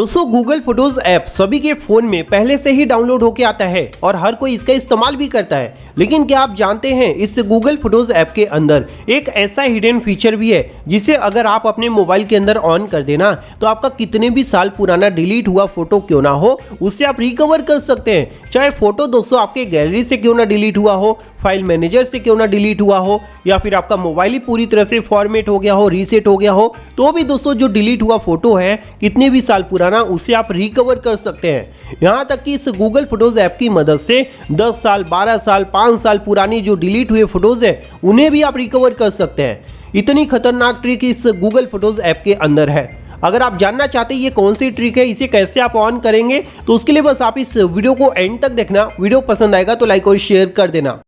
दोस्तों Google photos app सभी के फोन में पहले से ही डाउनलोड होके आता है और हर कोई इसका इस्तेमाल भी करता है। लेकिन क्या आप जानते हैं इस गूगल फोटोज ऐप के अंदर एक ऐसा हिडन फीचर भी है जिसे अगर आप अपने मोबाइल के अंदर ऑन कर देना तो आपका कितने भी साल पुराना डिलीट हुआ फोटो क्यों ना हो उससे आप रिकवर कर सकते हैं। चाहे फोटो दोस्तों आपके गैलरी से क्यों ना डिलीट हुआ हो, फाइल मैनेजर से क्यों ना डिलीट हुआ हो, या फिर आपका मोबाइल ही पूरी तरह से फॉर्मेट हो गया हो, रीसेट हो गया हो, तो भी दोस्तों जो डिलीट हुआ फोटो है कितने भी साल पुराना उसे आप रिकवर कर सकते हैं। यहाँ तक कि इस गूगल फोटोज ऐप की मदद से 10 साल, 12 साल, 5 साल पुरानी जो डिलीट हुए फोटोज है उन्हें भी आप रिकवर कर सकते हैं। इतनी खतरनाक ट्रिक इस गूगल फोटोज ऐप के अंदर है। अगर आप जानना चाहते हैं ये कौन सी ट्रिक है, इसे कैसे आप ऑन करेंगे, तो उसके लिए बस आप इस वीडियो को एंड तक देखना। वीडियो पसंद आएगा तो लाइक और शेयर कर देना।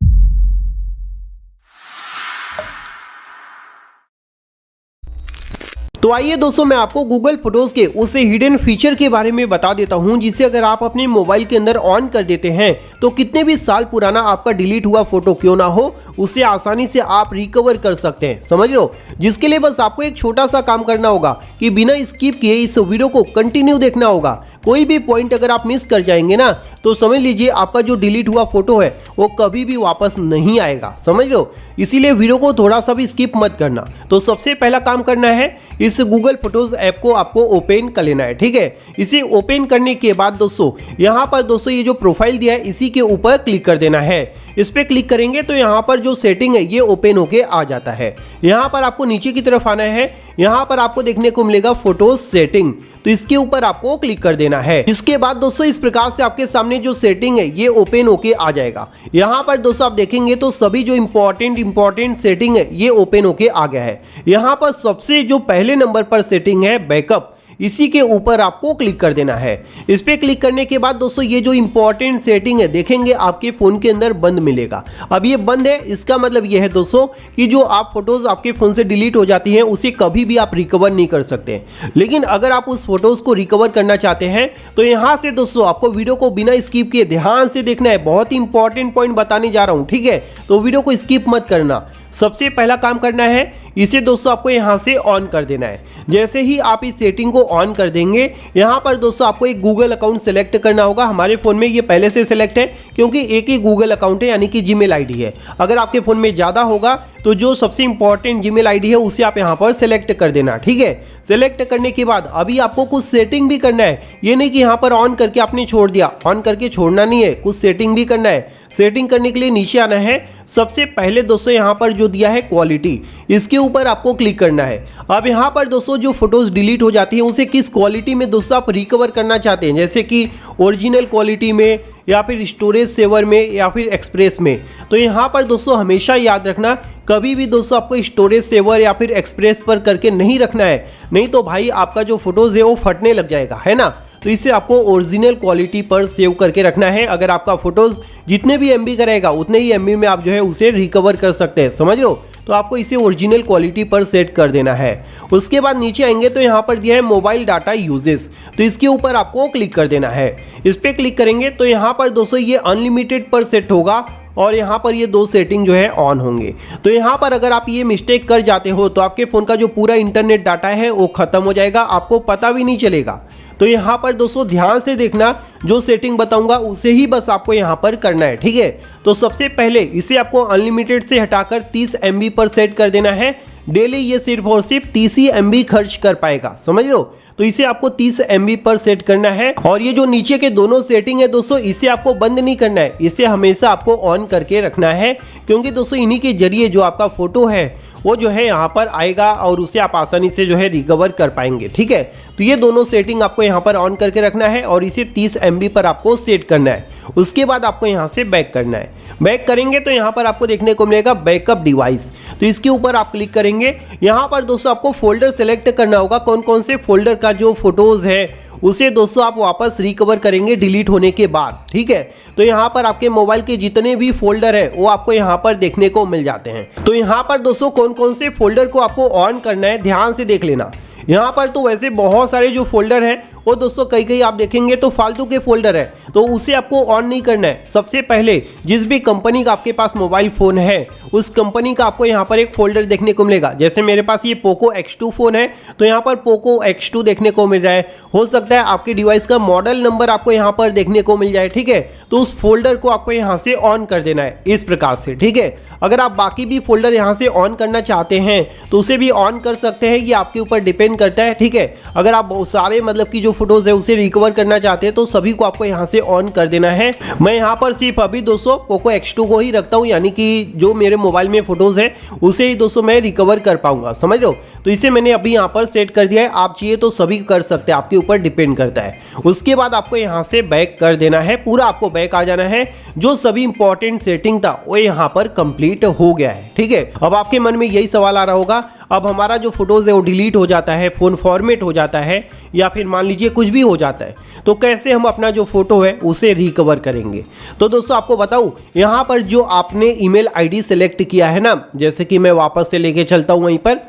तो आइए दोस्तों मैं आपको गूगल फोटोज के उस हिडन फीचर के बारे में बता देता हूं जिसे अगर आप अपने मोबाइल के अंदर ऑन कर देते हैं तो कितने भी साल पुराना आपका डिलीट हुआ फोटो क्यों ना हो उसे आसानी से आप रिकवर कर सकते हैं। समझ लो, जिसके लिए बस आपको एक छोटा सा काम करना होगा कि बिना स्किप किए इस वीडियो को कंटिन्यू देखना होगा। कोई भी पॉइंट अगर आप मिस कर जाएंगे ना तो समझ लीजिए आपका जो डिलीट हुआ फोटो है वो कभी भी वापस नहीं आएगा। समझ लो, इसीलिए वीडियो को थोड़ा सा भी स्किप मत करना। तो सबसे पहला काम करना है, इस गूगल फोटोज ऐप को आपको ओपन कर लेना है। ठीक है, इसे ओपन करने के बाद दोस्तों यहाँ पर दोस्तों ये जो प्रोफाइल दिया है इसी के ऊपर क्लिक कर देना है। इस पे क्लिक करेंगे तो यहाँ पर जो सेटिंग है ये ओपन होके आ जाता है। यहाँ पर आपको नीचे की तरफ आना है, यहाँ पर आपको देखने को मिलेगा फोटोज सेटिंग, तो इसके ऊपर आपको क्लिक कर देना है। इसके बाद दोस्तों इस प्रकार से आपके सामने जो सेटिंग है ये ओपन होके आ जाएगा। यहाँ पर दोस्तों आप देखेंगे तो सभी जो इंपॉर्टेंट सेटिंग है ये ओपन होके आ गया है। यहाँ पर सबसे जो पहले नंबर पर सेटिंग है बैकअप, इसी के ऊपर आपको क्लिक कर देना है। इस पे क्लिक करने के बाद दोस्तों ये जो इंपॉर्टेंट सेटिंग है देखेंगे आपके फोन के अंदर बंद मिलेगा। अब ये बंद है, इसका मतलब ये है दोस्तों कि जो आप फोटोज आपके फोन से डिलीट हो जाती हैं उसे कभी भी आप रिकवर नहीं कर सकते। लेकिन अगर आप उस फोटोज को रिकवर करना चाहते हैं तो यहाँ से दोस्तों आपको वीडियो को बिना स्किप किए ध्यान से देखना है। बहुत ही इंपॉर्टेंट पॉइंट बताने जा रहा हूँ, ठीक है, तो वीडियो को स्किप मत करना। सबसे पहला काम करना है, इसे दोस्तों आपको यहाँ से ऑन कर देना है। जैसे ही आप इस सेटिंग को ऑन कर देंगे यहाँ पर दोस्तों आपको एक गूगल अकाउंट सेलेक्ट करना होगा। हमारे फ़ोन में ये पहले से सेलेक्ट है क्योंकि एक ही गूगल अकाउंट है यानी कि जीमेल आईडी है। अगर आपके फ़ोन में ज़्यादा होगा तो जो सबसे इंपॉर्टेंट जीमेल आईडी है उसे आप यहाँ पर सेलेक्ट कर देना। ठीक है, सेलेक्ट करने के बाद अभी आपको कुछ सेटिंग भी करना है। ये नहीं कि यहाँ पर ऑन करके आपने छोड़ दिया, ऑन करके छोड़ना नहीं है, कुछ सेटिंग भी करना है। सेटिंग करने के लिए नीचे आना है। सबसे पहले दोस्तों यहाँ पर जो दिया है क्वालिटी, इसके ऊपर आपको क्लिक करना है। अब यहाँ पर दोस्तों जो फोटोज डिलीट हो जाती है उसे किस क्वालिटी में दोस्तों आप रिकवर करना चाहते हैं, जैसे कि ओरिजिनल क्वालिटी में या फिर स्टोरेज सेवर में या फिर एक्सप्रेस में, तो यहाँ पर दोस्तों हमेशा याद रखना कभी भी दोस्तों आपको स्टोरेज सेवर या फिर एक्सप्रेस पर करके नहीं रखना है, नहीं तो भाई आपका जो फोटोज है वो फटने लग जाएगा, है ना। तो इसे आपको ओरिजिनल क्वालिटी पर सेव करके रखना है। अगर आपका फोटोज जितने भी एमबी का रहेगा उतने ही एमबी में आप जो है उसे रिकवर कर सकते हैं, समझ लो। तो आपको इसे ओरिजिनल क्वालिटी पर सेट कर देना है। उसके बाद नीचे आएंगे तो यहाँ पर दिया है मोबाइल डाटा यूजेस, तो इसके ऊपर आपको क्लिक कर देना है। इस पर क्लिक करेंगे तो यहाँ पर दोस्तों ये अनलिमिटेड पर सेट होगा और यहाँ पर ये दो सेटिंग जो है ऑन होंगे। तो यहाँ पर अगर आप ये मिस्टेक कर जाते हो तो आपके फ़ोन का जो पूरा इंटरनेट डाटा है वो ख़त्म हो जाएगा, आपको पता भी नहीं चलेगा। तो यहाँ पर दोस्तों ध्यान से देखना, जो सेटिंग बताऊंगा उसे ही बस आपको यहाँ पर करना है। ठीक है, तो सबसे पहले इसे आपको अनलिमिटेड से हटाकर 30 MB पर सेट कर देना है। डेली ये सिर्फ और सिर्फ 30 ही MB खर्च कर पाएगा, समझ लो। तो इसे आपको 30 MB पर सेट करना है। और ये जो नीचे के दोनों सेटिंग है दोस्तों इसे आपको बंद नहीं करना है, इसे हमेशा आपको ऑन करके रखना है, क्योंकि दोस्तों इन्हीं के जरिए जो आपका फोटो है वो जो है यहाँ पर आएगा और उसे आप आसानी से जो है रिकवर कर पाएंगे। ठीक है, तो ये दोनों सेटिंग आपको यहाँ पर ऑन करके रखना है और इसे 30 MB पर आपको सेट करना है। उसके बाद आपको यहाँ से बैक करना है। बैक करेंगे तो यहाँ पर आपको देखने को मिलेगा बैकअप डिवाइस, तो इसके ऊपर आप क्लिक करेंगे। यहाँ पर दोस्तों आपको फोल्डर सेलेक्ट करना होगा, कौन कौन से फोल्डर का जो फोटोज़ है उसे दोस्तों आप वापस रिकवर करेंगे डिलीट होने के बाद। ठीक है, तो यहाँ पर आपके मोबाइल के जितने भी फोल्डर है वो आपको यहाँ पर देखने को मिल जाते हैं। तो यहाँ पर दोस्तों कौन कौन से फोल्डर को आपको ऑन करना है ध्यान से देख लेना। यहाँ पर तो वैसे बहुत सारे जो फोल्डर हैं और दोस्तों कई कई आप देखेंगे तो फालतू के फोल्डर है, तो उसे आपको ऑन नहीं करना है। सबसे पहले जिस भी कंपनी का आपके पास मोबाइल फ़ोन है उस कंपनी का आपको यहाँ पर एक फोल्डर देखने को मिलेगा। जैसे मेरे पास ये पोको X2 फ़ोन है तो यहाँ पर पोको X2 देखने को मिल रहा है। हो सकता है आपके डिवाइस का मॉडल नंबर आपको यहाँ पर देखने को मिल जाए, ठीक है। तो उस फोल्डर को आपको यहाँ से ऑन कर देना है इस प्रकार से, ठीक है। अगर आप बाकी भी फोल्डर यहाँ से ऑन करना चाहते हैं तो उसे भी ऑन कर सकते हैं, ये आपके ऊपर डिपेंड करता है, ठीक है। अगर आप सारे मतलब कि जो फोटोज़ है उसे रिकवर करना चाहते हैं तो सभी को आपको यहाँ से ऑन कर देना है। मैं यहाँ पर सिर्फ अभी दोस्तों पोको X2 को ही रखता हूँ, यानी कि जो मेरे मोबाइल में फोटोज़ है उसे ही दोस्तों मैं रिकवर कर पाऊंगा, समझ लो। तो इसे मैंने अभी यहाँ पर सेट कर दिया है, आप चाहिए तो सभी कर सकते हैं, आपके ऊपर डिपेंड करता है। उसके बाद आपको यहाँ से बैक कर देना है, पूरा आपको बैक आ जाना है। जो सभी इंपॉर्टेंट सेटिंग था वो यहाँ पर कंप्लीट हो गया है, ठीक है। अब आपके मन में यही सवाल आ रहा होगा, अब हमारा जो फोटोज है वो डिलीट हो जाता है, फोन फॉर्मेट हो जाता है या फिर मान लीजिए कुछ भी हो जाता है, तो कैसे हम अपना जो फोटो है उसे रिकवर करेंगे। तो दोस्तों आपको बताऊं, यहाँ पर जो आपने ईमेल आईडी सेलेक्ट किया है ना, जैसे कि मैं वापस से लेके चलता हूं वहीं पर,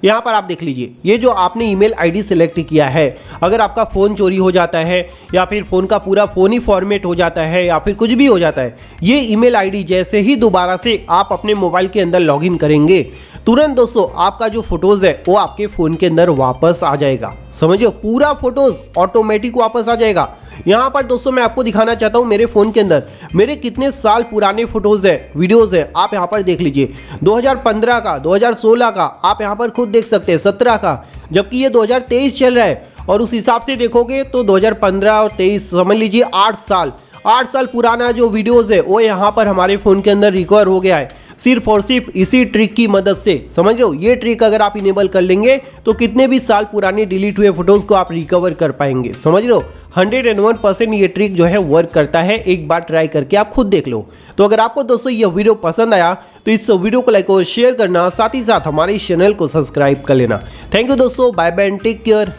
यहाँ पर आप देख लीजिए, ये जो आपने ईमेल आईडी सेलेक्ट किया है, अगर आपका फ़ोन चोरी हो जाता है या फिर फ़ोन का पूरा फ़ोन ही फॉर्मेट हो जाता है या फिर कुछ भी हो जाता है, ये ईमेल आईडी जैसे ही दोबारा से आप अपने मोबाइल के अंदर लॉगिन करेंगे तुरंत दोस्तों आपका जो फोटोज़ है वो आपके फ़ोन के अंदर वापस आ जाएगा। समझिए, पूरा फोटोज़ ऑटोमेटिक वापस आ जाएगा। यहाँ पर दोस्तों मैं आपको दिखाना चाहता हूँ मेरे फ़ोन के अंदर मेरे कितने साल पुराने फोटोज़ है, वीडियोज़ है, आप यहाँ पर देख लीजिए। 2015 का, 2016 का, आप यहाँ पर खुद देख सकते हैं, 17 का, जबकि ये 2023 चल रहा है। और उस हिसाब से देखोगे तो 2015 और 23 समझ लीजिए 8 साल पुराना जो वीडियोज़ है वो यहाँ पर हमारे फ़ोन के अंदर रिकवर हो गया है, सिर्फ और सिर्फ इसी ट्रिक की मदद से। समझ लो, ये ट्रिक अगर आप इनेबल कर लेंगे तो कितने भी साल पुराने डिलीट हुए फोटोज़ को आप रिकवर कर पाएंगे। समझ लो, 101% ये ट्रिक जो है वर्क करता है, एक बार ट्राई करके आप खुद देख लो। तो अगर आपको दोस्तों ये वीडियो पसंद आया तो इस वीडियो को लाइक और शेयर करना, साथ ही साथ हमारे चैनल को सब्सक्राइब कर लेना। थैंक यू दोस्तों, bye bye and take care.